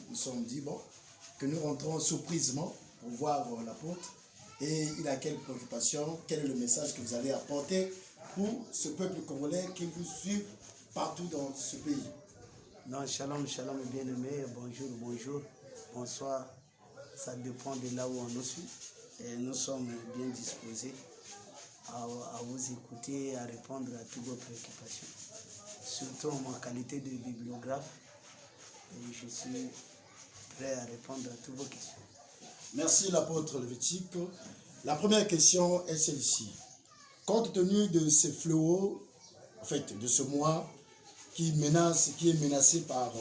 nous sommes dit, bon, que nous rentrons surprisement pour voir l'apôtre. Et il a quelle préoccupation, quel est le message que vous allez apporter pour ce peuple congolais qui vous suit partout dans ce pays. Non, shalom, shalom, bien-aimé, bonjour, bonjour, bonsoir. Ça dépend de là où on nous suit. Et nous sommes bien disposés à vous écouter, à répondre à toutes vos préoccupations. Surtout en ma qualité de bibliographe, et je suis prêt à répondre à toutes vos questions. Merci l'apôtre Lévitique. La première question est celle-ci. Compte tenu de ces fléaux, en fait, de ce mois qui est menacé par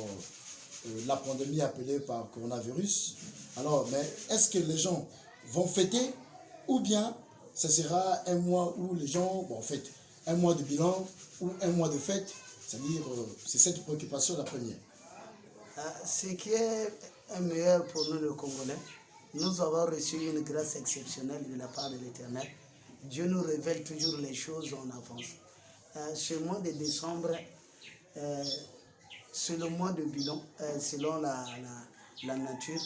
la pandémie appelée par coronavirus, alors, mais est-ce que les gens vont fêter ou bien ce sera un mois où les gens, bon, en fait, un mois de bilan ou un mois de fête, c'est-à-dire, c'est cette préoccupation la première. Ce qui est un meilleur pour nous, les Congolais, nous avons reçu une grâce exceptionnelle de la part de l'Éternel. Dieu nous révèle toujours les choses en avance. Ce mois de décembre, c'est le mois de bilan, selon la nature,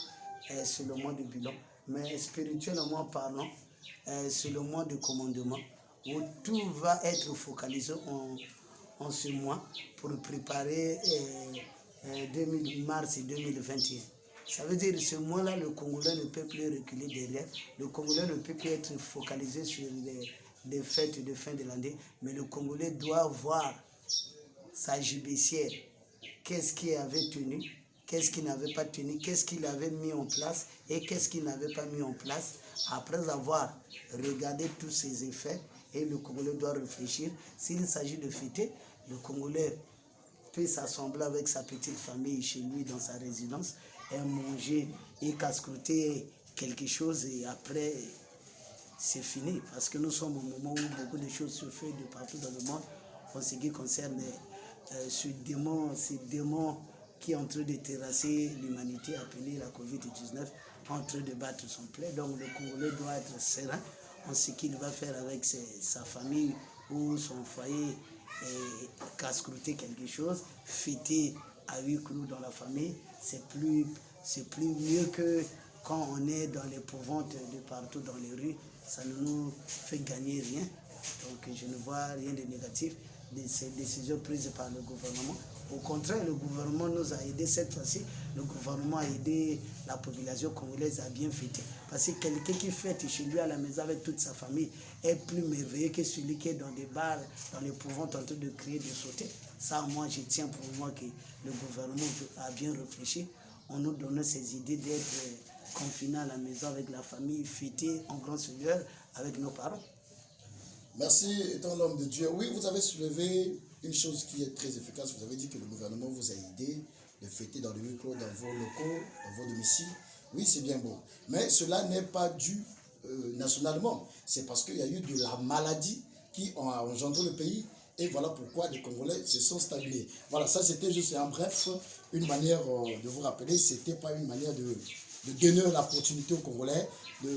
c'est le mois de bilan. Mais spirituellement parlant, c'est le mois de commandement où tout va être focalisé en ce mois pour préparer mars 2021. Ça veut dire que ce mois-là, le Congolais ne peut plus reculer derrière. Le Congolais ne peut plus être focalisé sur les fêtes de fin de l'année. Mais le Congolais doit voir sa gibecière. Qu'est-ce qu'il avait tenu, qu'est-ce qu'il n'avait pas tenu, qu'est-ce qu'il avait mis en place et qu'est-ce qu'il n'avait pas mis en place. Après avoir regardé tous ces effets, et le Congolais doit réfléchir. S'il s'agit de fêter, le Congolais peut s'assembler avec sa petite famille chez lui dans sa résidence et manger et casse-croûter quelque chose et après c'est fini parce que nous sommes au moment où beaucoup de choses se font de partout dans le monde en ce qui concerne ce démon qui est en train de terrasser l'humanité appelé la Covid-19 en train de battre son plein. Donc le Congolais doit être serein en ce qu'il va faire avec sa famille ou son foyer. Casse-croûter quelque chose, fêter à huis clos dans la famille, c'est plus mieux que quand on est dans l'épouvantes de partout dans les rues, ça ne nous fait gagner rien. Donc je ne vois rien de négatif de ces décisions prises par le gouvernement. Au contraire, le gouvernement nous a aidés cette fois-ci. Le gouvernement a aidé la population congolaise à bien fêter. Parce que quelqu'un qui fête chez lui à la maison avec toute sa famille est plus merveilleux que celui qui est dans des bars, dans l'épouvante en train de crier, de sauter. Ça, moi, je tiens pour moi que le gouvernement a bien réfléchi. On nous donne ces idées d'être confinés à la maison avec la famille, fêter en grand seigneur avec nos parents. Merci, étant l'homme de Dieu. Oui, vous avez soulevé une chose qui est très efficace. Vous avez dit que le gouvernement vous a aidé de fêter dans le huis clos, dans vos locaux, dans vos domiciles. Oui, c'est bien beau. Mais cela n'est pas dû nationalement. C'est parce qu'il y a eu de la maladie qui a engendré le pays. Et voilà pourquoi les Congolais se sont stagnés. Voilà, ça c'était juste en bref une manière de vous rappeler. Ce n'était pas une manière de donner l'opportunité aux Congolais.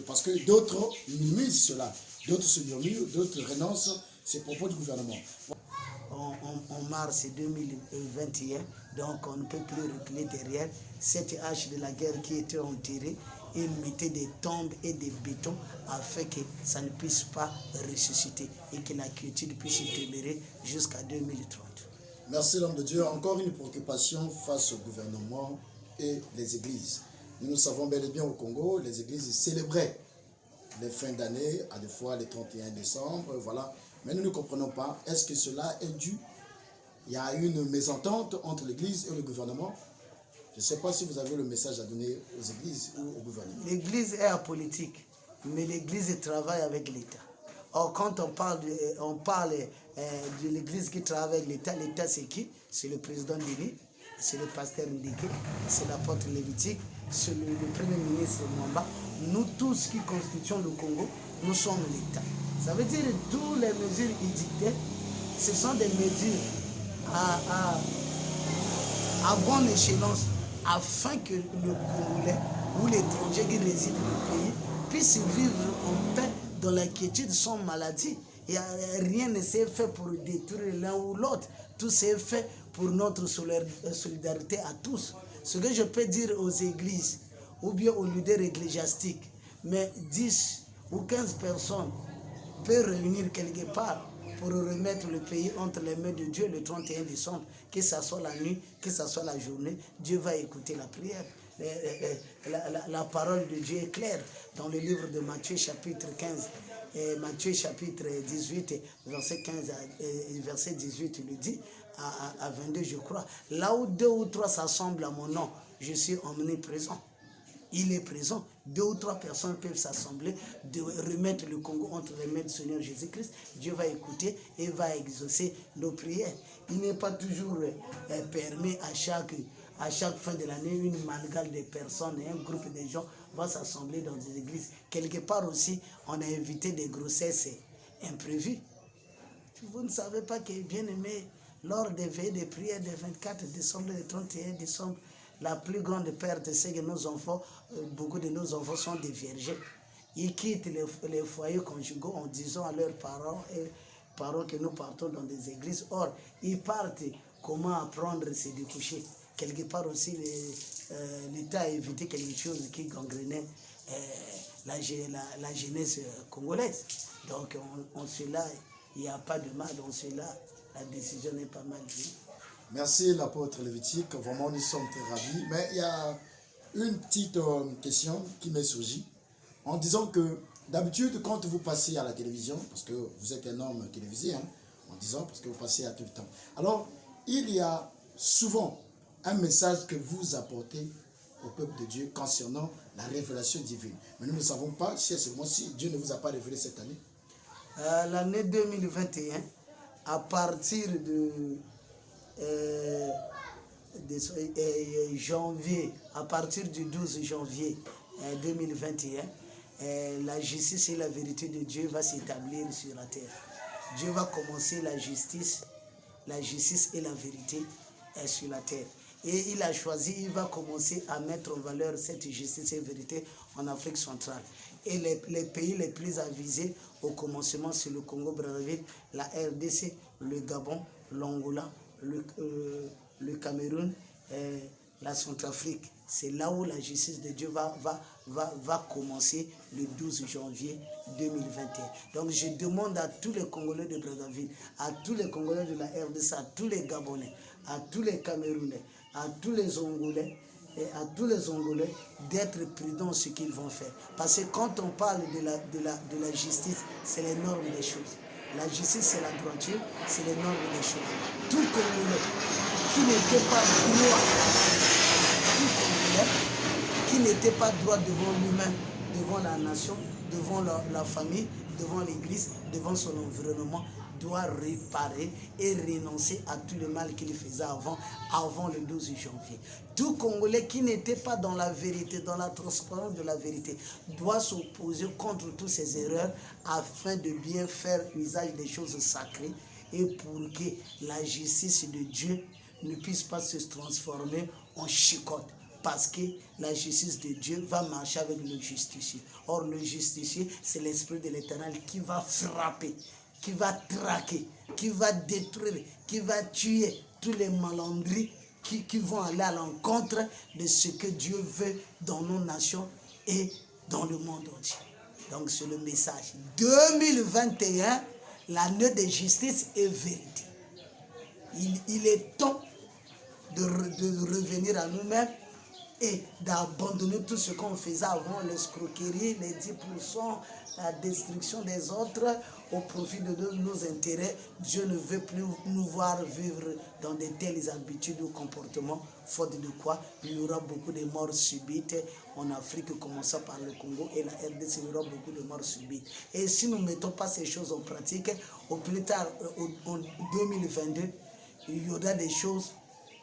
Parce que d'autres minimisent cela. D'autres se murmurent, d'autres renoncent ces propos du gouvernement. En mars 2021, donc on ne peut plus reculer derrière cette hache de la guerre qui était enterrée et mettait des tombes et des bétons afin que ça ne puisse pas ressusciter et que la quiétude puisse demeurer jusqu'à 2030. Merci l'homme de Dieu. Encore une préoccupation face au gouvernement et les églises. Nous savons bel et bien au Congo, les églises célébraient les fins d'année, à des fois le 31 décembre, voilà. Mais nous ne comprenons pas, est-ce que cela est dû? Il y a une mésentente entre l'église et le gouvernement. Je ne sais pas si vous avez le message à donner aux églises ou au gouvernement. L'église est apolitique, mais l'église travaille avec l'État. Or, quand on parle de l'église qui travaille avec l'État, l'État c'est qui? C'est le président Déni, c'est le pasteur Ndeke, c'est l'apôtre Lévitique, c'est le premier ministre Mwamba. Nous tous qui constituons le Congo, nous sommes l'État. Ça veut dire que toutes les mesures édictées, ce sont des mesures à bonne échéance afin que le Congolais ou l'étranger qui réside dans le pays puisse vivre en paix dans la quiétude sans maladie. Et rien ne s'est fait pour détruire l'un ou l'autre. Tout s'est fait pour notre solidarité à tous. Ce que je peux dire aux églises, ou bien aux leaders ecclésiastiques, mais 10 ou 15 personnes peuvent réunir quelque part pour remettre le pays entre les mains de Dieu le 31 décembre, que ce soit la nuit, que ce soit la journée, Dieu va écouter la prière. La parole de Dieu est claire dans le livre de Matthieu chapitre 15. Matthieu chapitre 18, verset 15 verset 18, il le dit, à 22 je crois. Là où 2 ou 3 s'assemblent à mon nom, je suis omniprésent. Il est présent. 2 ou 3 personnes peuvent s'assembler, de remettre le Congo entre les mains du Seigneur Jésus-Christ. Dieu va écouter et va exaucer nos prières. Il n'est pas toujours permis à chaque fin de l'année, une amalgame de personnes et un groupe de gens va s'assembler dans des églises. Quelque part aussi, on a évité des grossesses imprévues. Vous ne savez pas que, bien aimé, lors des veillées de prière des 24 décembre et 31 décembre, la plus grande perte, c'est que nos enfants, beaucoup de nos enfants sont des vierges. Ils quittent les foyers conjugaux en disant à leurs parents que nous partons dans des églises. Or, ils partent comment apprendre à se découcher. Quelque part aussi, l'État a évité quelque chose qui gangrenait la jeunesse congolaise. Donc, en cela, il n'y a pas de mal. En cela, la décision n'est pas mal prise. Merci l'apôtre Lévitique, vraiment nous sommes très ravis. Mais il y a une petite question qui m'est surgie en disant que d'habitude quand vous passez à la télévision, parce que vous êtes un homme télévisé, en disant parce que vous passez à tout le temps. Alors il y a souvent un message que vous apportez au peuple de Dieu concernant la révélation divine. Mais nous ne savons pas si Dieu ne vous a pas révélé cette année. L'année 2021, à partir de janvier, à partir du 12 janvier 2021, la justice et la vérité de Dieu va s'établir sur la terre. Dieu va commencer la justice et la vérité sur la terre. Et il a choisi, il va commencer à mettre en valeur cette justice et vérité en Afrique centrale. Et les pays les plus avisés au commencement, c'est le Congo-Brazzaville, la RDC, le Gabon, l'Angola, le Cameroun, la Centrafrique. C'est là où la justice de Dieu va commencer le 12 janvier 2021. Donc je demande à tous les Congolais de Brazzaville, à tous les Congolais de la RDC, à tous les Gabonais, à tous les Camerounais, à tous les Angolais et à tous les Angolais d'être prudents ce qu'ils vont faire. Parce que quand on parle de la justice, c'est les normes des choses. La justice, c'est la droiture, c'est les normes des choses. Tout Congolais qui n'était pas droit, qui n'était pas droit devant lui-même, devant la nation, devant la famille, devant l'église, devant son environnement, doit réparer et renoncer à tout le mal qu'il faisait avant le 12 janvier. Tout Congolais qui n'était pas dans la vérité, dans la transparence de la vérité, doit s'opposer contre toutes ces erreurs afin de bien faire usage des choses sacrées et pour que la justice de Dieu ne puisse pas se transformer en chicotte. Parce que la justice de Dieu va marcher avec le justicier. Or, le justicier, c'est l'Esprit de l'Éternel qui va frapper, qui va traquer, qui va détruire, qui va tuer tous les malandrins qui vont aller à l'encontre de ce que Dieu veut dans nos nations et dans le monde entier. Donc c'est le message. 2021, l'année de justice et vérité. Il est temps de revenir à nous-mêmes et d'abandonner tout ce qu'on faisait avant, l'escroquerie, les 10%, la destruction des autres au profit de nos intérêts. Dieu ne veut plus nous voir vivre dans de telles habitudes ou comportements, faute de quoi il y aura beaucoup de morts subites en Afrique, commençant par le Congo et la RDC, il y aura beaucoup de morts subites. Et si nous ne mettons pas ces choses en pratique, au plus tard, en 2022, il y aura des choses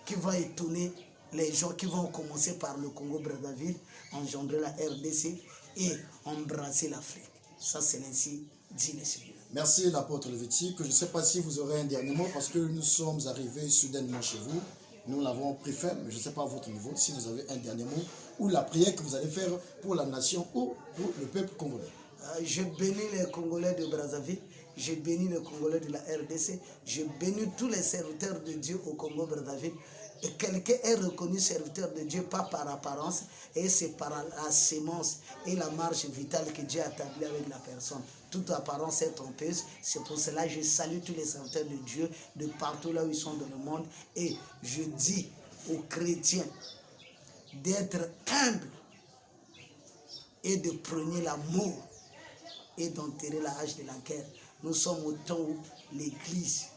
qui vont étonner les gens qui vont commencer par le Congo-Brazzaville, engendrer la RDC et embrasser l'Afrique. Ça, c'est ainsi dit le Seigneur. Merci l'apôtre Lévitique. Je ne sais pas si vous aurez un dernier mot parce que nous sommes arrivés soudainement chez vous. Nous l'avons pris ferme, mais je ne sais pas à votre niveau si vous avez un dernier mot ou la prière que vous allez faire pour la nation ou pour le peuple congolais. Je bénis les Congolais de Brazzaville, je bénis les Congolais de la RDC, je bénis tous les serviteurs de Dieu au Congo-Brazzaville. Et quelqu'un est reconnu serviteur de Dieu, pas par apparence, et c'est par la sémence et la marche vitale que Dieu a établie avec la personne. Toute apparence est trompeuse. C'est pour cela que je salue tous les serviteurs de Dieu de partout là où ils sont dans le monde. Et je dis aux chrétiens d'être humbles et de prôner l'amour et d'enterrer la hache de la guerre. Nous sommes au temps où l'Église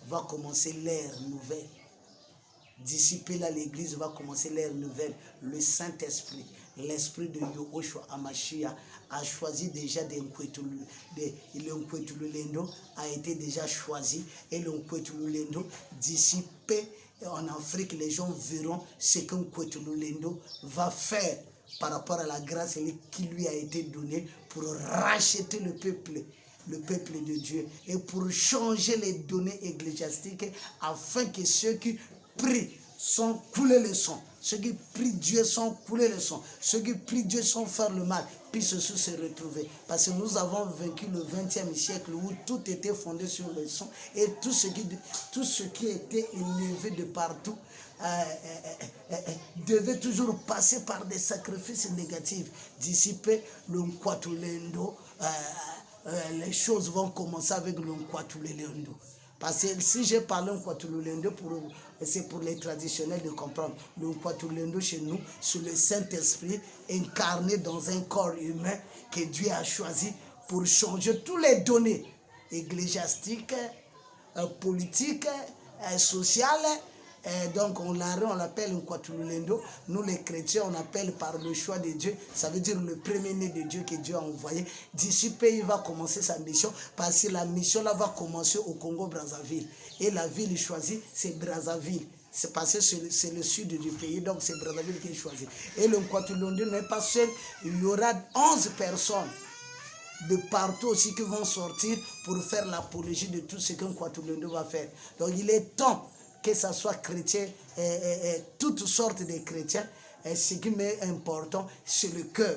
va commencer l'ère nouvelle. D'ici peu là, l'Église va commencer l'ère nouvelle. Le Saint-Esprit, l'Esprit de Yahushua Hamashiach a choisi déjà le Nkwetululendo a été déjà choisi. Et le Nkwetululendo, d'ici peu en Afrique, les gens verront ce qu'un Nkwetululendo va faire par rapport à la grâce qui lui a été donnée pour racheter le peuple de Dieu et pour changer les données ecclésiastiques afin que ceux qui prient sans couler le sang, ceux qui prient Dieu sans couler le sang, ceux qui prient Dieu sans faire le mal, puissent se retrouver. Parce que nous avons vécu le 20e siècle où tout était fondé sur le sang et tout ce qui était élevé de partout devait toujours passer par des sacrifices négatifs. D'ici peu, le Nkwatulendo, les choses vont commencer avec le Nkwatulendo. Parce que si j'ai parlé Nkwatulendo, c'est pour les traditionnels de comprendre. Le Nkwatulendo chez nous, c'est le Saint-Esprit incarné dans un corps humain que Dieu a choisi pour changer tous les données ecclésiastiques, politiques, sociales. Donc on l'appelle Nkwatulendo. Nous les chrétiens, on appelle par le choix de Dieu. Ça veut dire le premier-né de Dieu que Dieu a envoyé. D'ici peu, il va commencer sa mission. Parce que la mission là va commencer au Congo-Brazzaville. Et la ville choisie, c'est Brazzaville. C'est parce que c'est le sud du pays, donc c'est Brazzaville qui est choisi. Et le Nkwatulendo n'est pas seul. Il y aura 11 personnes de partout aussi qui vont sortir pour faire l'apologie de tout ce qu'un Nkwatulendo va faire. Donc il est temps que ce soit chrétien, toutes sortes de chrétiens, ce qui m'est important, c'est le cœur,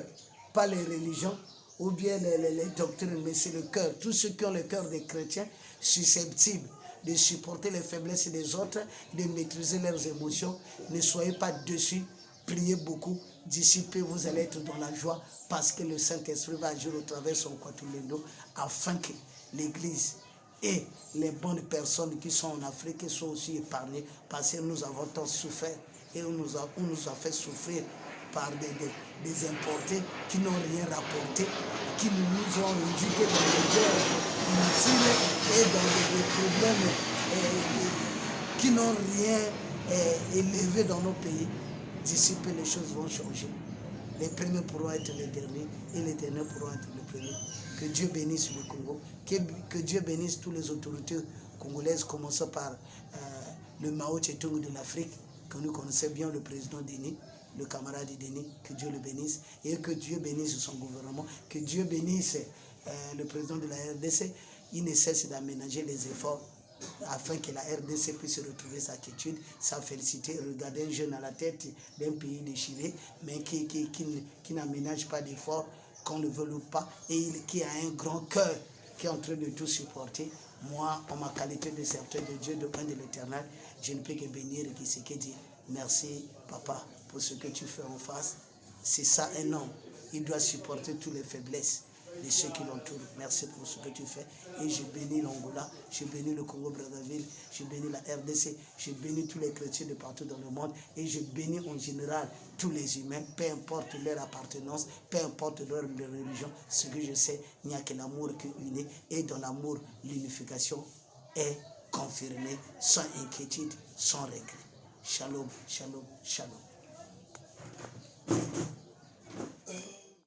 pas les religions ou bien les doctrines, mais c'est le cœur. Tous ceux qui ont le cœur des chrétiens, susceptibles de supporter les faiblesses des autres, de maîtriser leurs émotions, ne soyez pas dessus, priez beaucoup. D'ici peu, vous allez être dans la joie parce que le Saint-Esprit va agir au travers de son Nkwatulendo afin que l'Église et les bonnes personnes qui sont en Afrique soient aussi épargnées parce que nous avons tant souffert et on nous a fait souffrir par des importés qui n'ont rien rapporté, qui nous ont éduqués dans des guerres inutiles et dans des problèmes qui n'ont rien élevé dans nos pays. D'ici peu, les choses vont changer. Les premiers pourront être les derniers et les derniers pourront être les premiers. Que Dieu bénisse le Congo, que Dieu bénisse toutes les autorités congolaises, commençant par le Mao Tse-tung de l'Afrique, que nous connaissons bien, le président Denis, le camarade Denis, que Dieu le bénisse, et que Dieu bénisse son gouvernement, que Dieu bénisse le président de la RDC. Il ne cesse d'aménager les efforts afin que la RDC puisse retrouver sa quiétude, sa félicité. Regardez un jeune à la tête d'un pays déchiré, mais qui n'aménage pas d'efforts, qu'on ne veut pas, et qui a un grand cœur, qui est en train de tout supporter. Moi, en ma qualité de serviteur de Dieu, de pain de l'Éternel, je ne peux que bénir et ce que dire. Merci, papa, pour ce que tu fais en face. C'est ça un homme. Il doit supporter toutes les faiblesses de ceux qui l'entourent. Merci pour ce que tu fais. Et je bénis l'Angola, je bénis le Congo-Brazzaville, je bénis la RDC, je bénis tous les chrétiens de partout dans le monde et je bénis en général tous les humains, peu importe leur appartenance, peu importe leur religion. Ce que je sais, il n'y a que l'amour qui unit et dans l'amour, l'unification est confirmée sans inquiétude, sans regret. Shalom, shalom, shalom.